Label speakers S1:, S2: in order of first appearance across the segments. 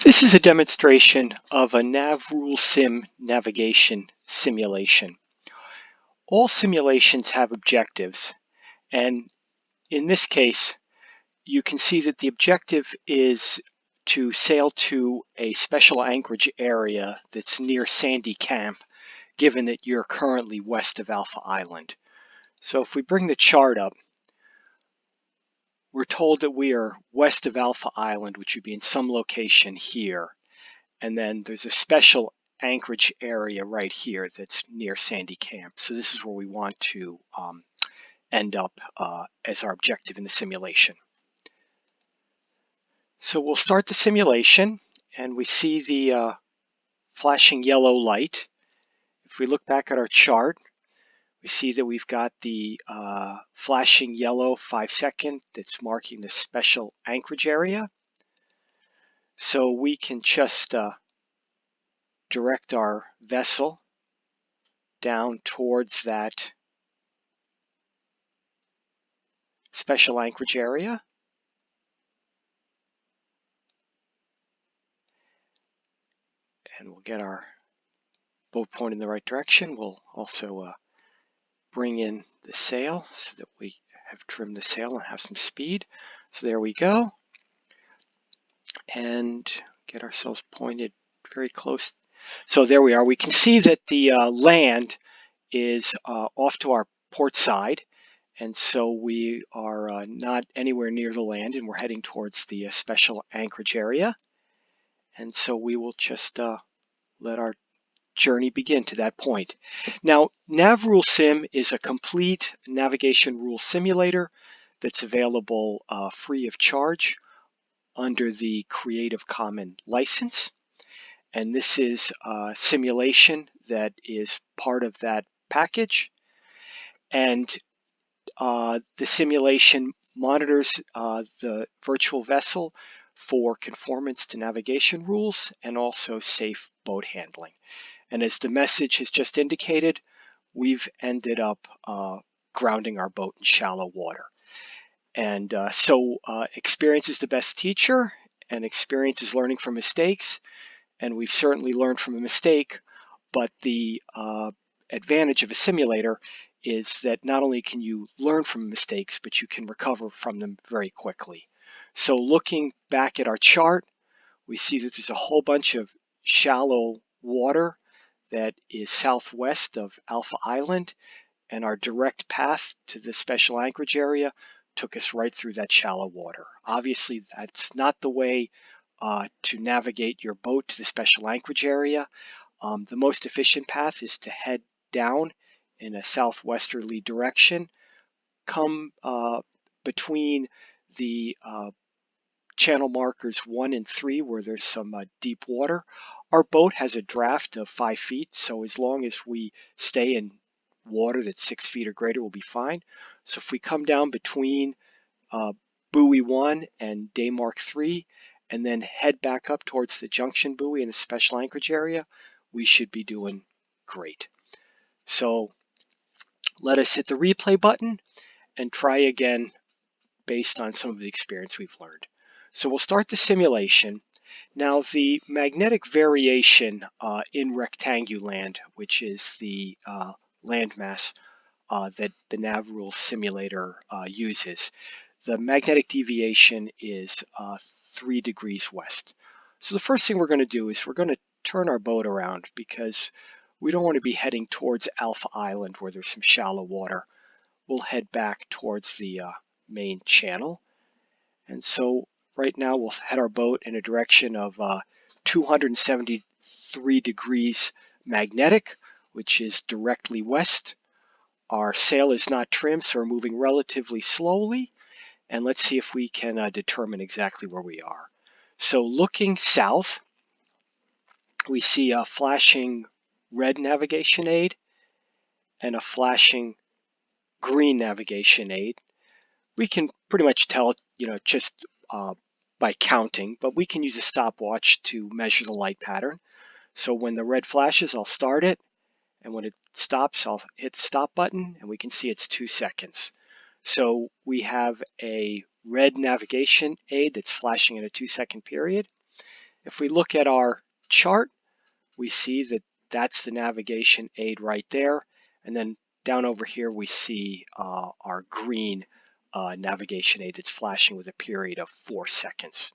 S1: This is a demonstration of a NavRuleSim navigation simulation. All simulations have objectives, and in this case, you can see that the objective is to sail to a special anchorage area that's near Sandy Camp, given that you're currently west of Alpha Island. So if we bring the chart up, we're told that we are west of Alpha Island, which would be in some location here. And then there's a special anchorage area right here that's near Sandy Camp. So this is where we want to end up as our objective in the simulation. So we'll start the simulation, and we see the flashing yellow light. If we look back at our chart, we see that we've got the flashing yellow 5-second that's marking the special anchorage area. So we can just direct our vessel down towards that special anchorage area. And we'll get our boat pointed in the right direction. We'll also bring in the sail so that we have trimmed the sail and have some speed. So there we go. And get ourselves pointed very close. So there we are. We can see that the land is off to our port side. And so we are not anywhere near the land, and we're heading towards the special anchorage area. And so we will just let our journey begin to that point. Now, NavRuleSim is a complete navigation rule simulator that's available free of charge under the Creative Commons license. And this is a simulation that is part of that package. And the simulation monitors the virtual vessel for conformance to navigation rules and also safe boat handling. And as the message has just indicated, we've ended up grounding our boat in shallow water. And so experience is the best teacher, and experience is learning from mistakes. And we've certainly learned from a mistake, but the advantage of a simulator is that not only can you learn from mistakes, but you can recover from them very quickly. So looking back at our chart, we see that there's a whole bunch of shallow water that is southwest of Alpha Island, and our direct path to the special anchorage area took us right through that shallow water. Obviously, that's not the way to navigate your boat to the special anchorage area. The most efficient path is to head down in a southwesterly direction, come between the channel markers 1 and 3 where there's some deep water. Our boat has a draft of 5 feet, so as long as we stay in water that's 6 feet or greater, we'll be fine. So if we come down between buoy 1 and day mark 3 and then head back up towards the junction buoy in the special anchorage area, we should be doing great. So let us hit the replay button and try again based on some of the experience we've learned. So we'll start the simulation. Now the magnetic variation in rectanguland, which is the landmass that the NavRule simulator uses, the magnetic deviation is 3 degrees west. So the first thing we're going to do is we're going to turn our boat around because we don't want to be heading towards Alpha Island where there's some shallow water. We'll head back towards the main channel. And so right now we'll head our boat in a direction of 273 degrees magnetic, which is directly west. Our sail is not trimmed, so we're moving relatively slowly. And let's see if we can determine exactly where we are. So looking south, we see a flashing red navigation aid and a flashing green navigation aid. We can pretty much tell, just by counting, but we can use a stopwatch to measure the light pattern. So when the red flashes, I'll start it, and when it stops, I'll hit the stop button, and we can see it's 2 seconds. So we have a red navigation aid that's flashing in a 2-second period, If we look at our chart, we see that that's the navigation aid right there. And then down over here, we see our green navigation aid that's flashing with a period of 4 seconds.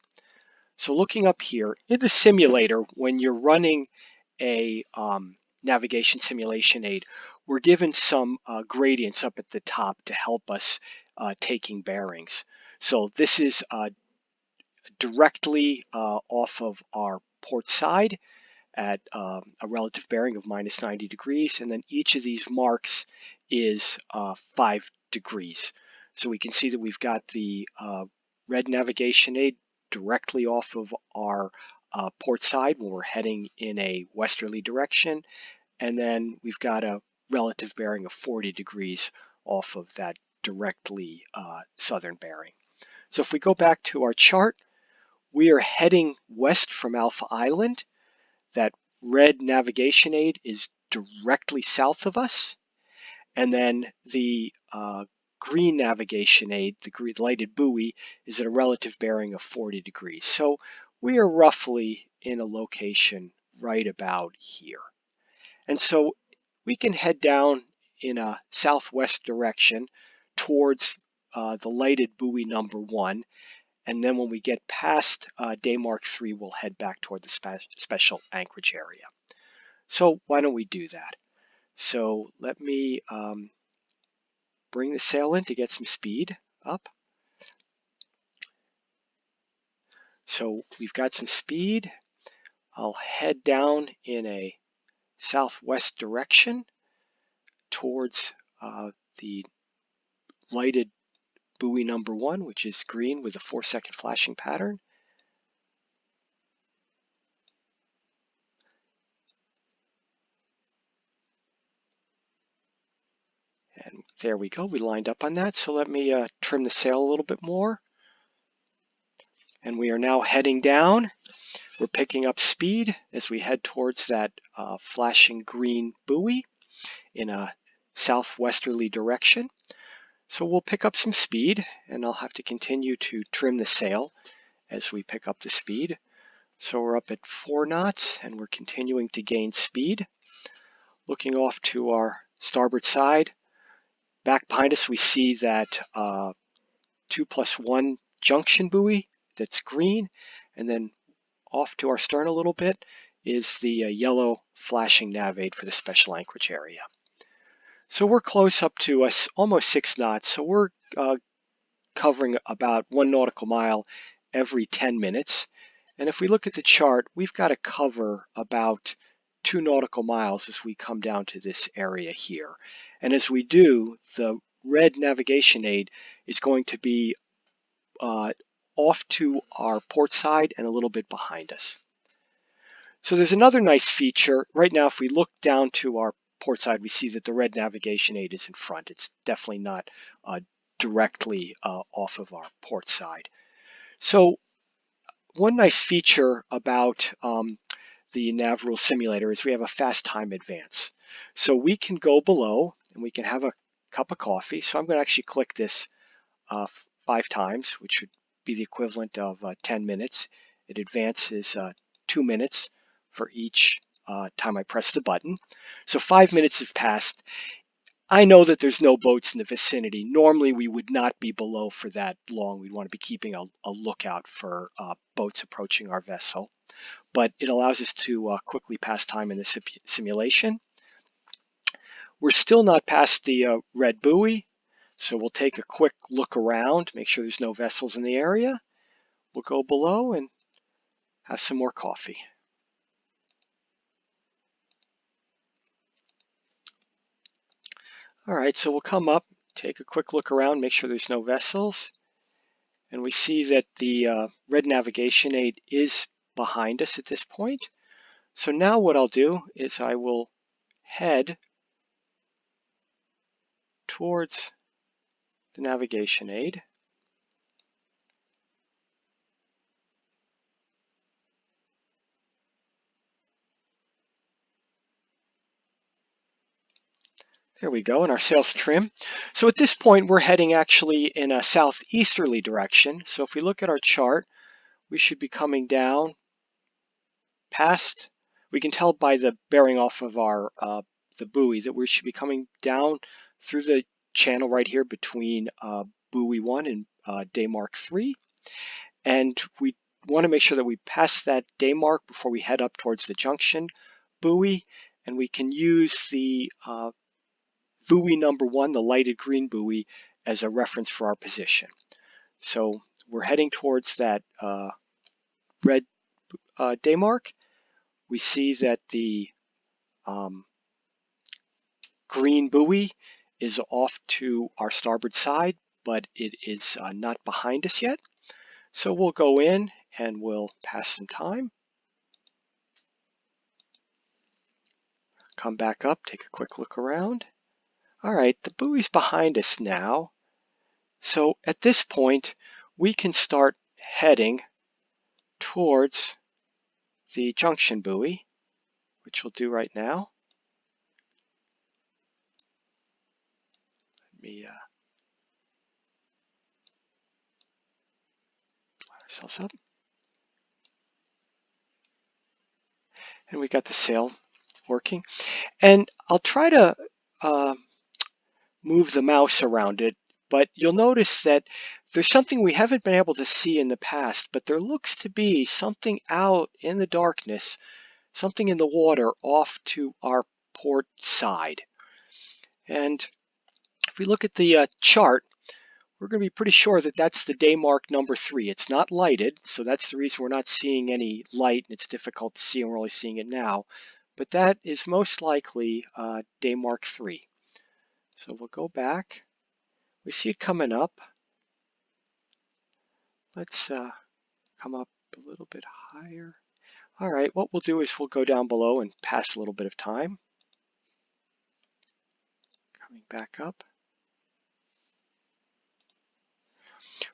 S1: So looking up here, in the simulator, when you're running a navigation simulation aid, we're given some gradients up at the top to help us taking bearings. So this is directly off of our port side at a relative bearing of minus 90 degrees, and then each of these marks is 5 degrees. So we can see that we've got the red navigation aid directly off of our port side when we're heading in a westerly direction, and then we've got a relative bearing of 40 degrees off of that directly southern bearing. So if we go back to our chart, we are heading west from Alpha Island. That red navigation aid is directly south of us, and then the green navigation aid, the green lighted buoy, is at a relative bearing of 40 degrees. So we are roughly in a location right about here. And so we can head down in a southwest direction towards the lighted buoy number 1. And then when we get past day mark 3, we'll head back toward the special anchorage area. So why don't we do that? So let me bring the sail in to get some speed up. So we've got some speed. I'll head down in a southwest direction towards the lighted buoy number 1, which is green with a 4-second flashing pattern. And there we go, we lined up on that. So let me trim the sail a little bit more. And we are now heading down. We're picking up speed as we head towards that flashing green buoy in a southwesterly direction. So we'll pick up some speed, and I'll have to continue to trim the sail as we pick up the speed. So we're up at 4 knots, and we're continuing to gain speed. Looking off to our starboard side, back behind us we see that 2+1 junction buoy that's green, and then off to our stern a little bit is the yellow flashing nav aid for the special anchorage area. So we're close up to us, almost 6 knots, so we're covering about 1 nautical mile every 10 minutes. And if we look at the chart, we've got to cover about 2 nautical miles as we come down to this area here. And as we do, the red navigation aid is going to be off to our port side and a little bit behind us. So there's another nice feature. Right now, if we look down to our port side, we see that the red navigation aid is in front. It's definitely not directly off of our port side. So one nice feature about the NavRule simulator is we have a fast time advance. So we can go below and we can have a cup of coffee. So I'm going to actually click this 5 times, which would be the equivalent of 10 minutes. It advances 2 minutes for each time I press the button. So 5 minutes have passed. I know that there's no boats in the vicinity. Normally we would not be below for that long. We'd want to be keeping a lookout for boats approaching our vessel. But it allows us to quickly pass time in the simulation. We're still not past the red buoy, so we'll take a quick look around, make sure there's no vessels in the area. We'll go below and have some more coffee. All right, so we'll come up, take a quick look around, make sure there's no vessels. And we see that the red navigation aid is behind us at this point. So now what I'll do is I will head towards the navigation aid. There we go, and our sail's trim. So at this point, we're heading actually in a southeasterly direction. So if we look at our chart, we should be coming down passed. We can tell by the bearing off of our the buoy that we should be coming down through the channel right here between buoy 1 and day mark 3. And we want to make sure that we pass that day mark before we head up towards the junction buoy. And we can use the buoy number 1, the lighted green buoy, as a reference for our position. So we're heading towards that red day mark. We see that the green buoy is off to our starboard side, but it is not behind us yet. So we'll go in and we'll pass some time. Come back up, take a quick look around. All right, the buoy's behind us now. So at this point, we can start heading towards the junction buoy, which we'll do right now. Let me line ourselves up. And we got the sail working. And I'll try to move the mouse around it, but you'll notice that there's something we haven't been able to see in the past, but there looks to be something out in the darkness, something in the water off to our port side. And if we look at the chart, we're going to be pretty sure that that's the day mark number 3. It's not lighted, so that's the reason we're not seeing any light, and it's difficult to see, and we're only seeing it now. But that is most likely day mark 3. So we'll go back. We see it coming up. Let's come up a little bit higher. All right, what we'll do is we'll go down below and pass a little bit of time. Coming back up.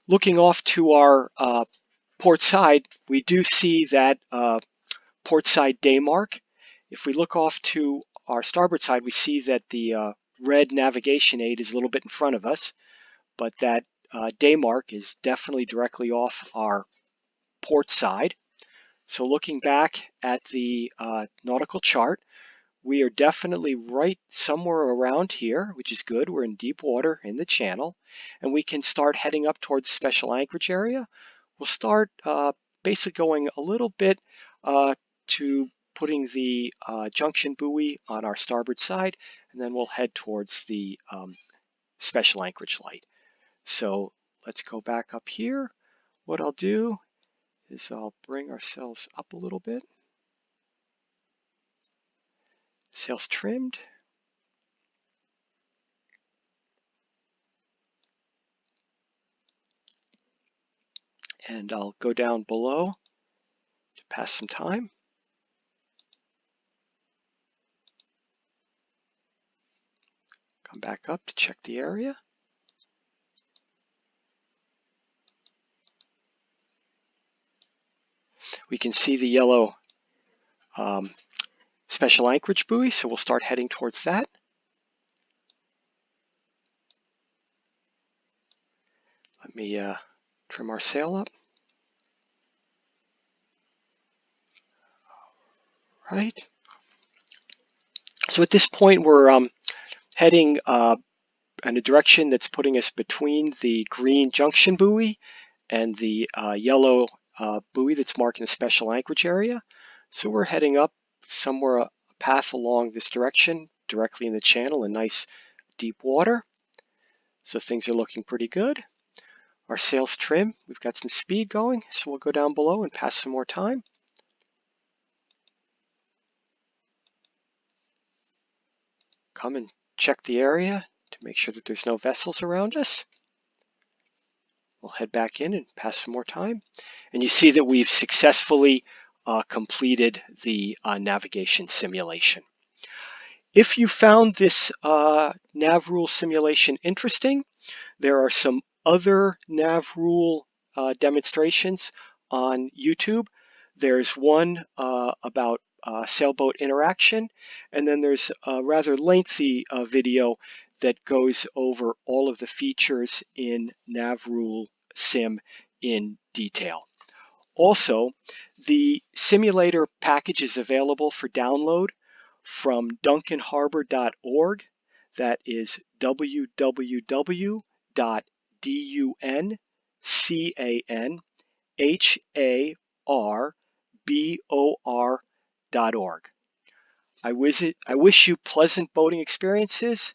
S1: Looking off to our port side, we do see that port side day mark. If we look off to our starboard side, we see that the red navigation aid is a little bit in front of us, but that day mark is definitely directly off our port side. So looking back at the nautical chart, we are definitely right somewhere around here, which is good. We're in deep water in the channel, and we can start heading up towards the special anchorage area. We'll start basically going a little bit to putting the junction buoy on our starboard side, and then we'll head towards the special anchorage light. So let's go back up here. What I'll do is I'll bring ourselves up a little bit. Sails trimmed. And I'll go down below to pass some time. Come back up to check the area. We can see the yellow special anchorage buoy, so we'll start heading towards that. Let me trim our sail up. All right. So at this point, we're heading in a direction that's putting us between the green junction buoy and the yellow buoy that's marking the special anchorage area. So we're heading up somewhere a path along this direction, directly in the channel in nice deep water. So things are looking pretty good. Our sail's trim, we've got some speed going, so we'll go down below and pass some more time. Come and check the area to make sure that there's no vessels around us. We'll head back in and pass some more time. And you see that we've successfully completed the navigation simulation. If you found this NavRule simulation interesting, there are some other NavRule demonstrations on YouTube. There's one about sailboat interaction, and then there's a rather lengthy video that goes over all of the features in NavRuleSim in detail. Also, The simulator package is available for download from duncanharbor.org. That is www.duncanharbor.org. I wish you pleasant boating experiences.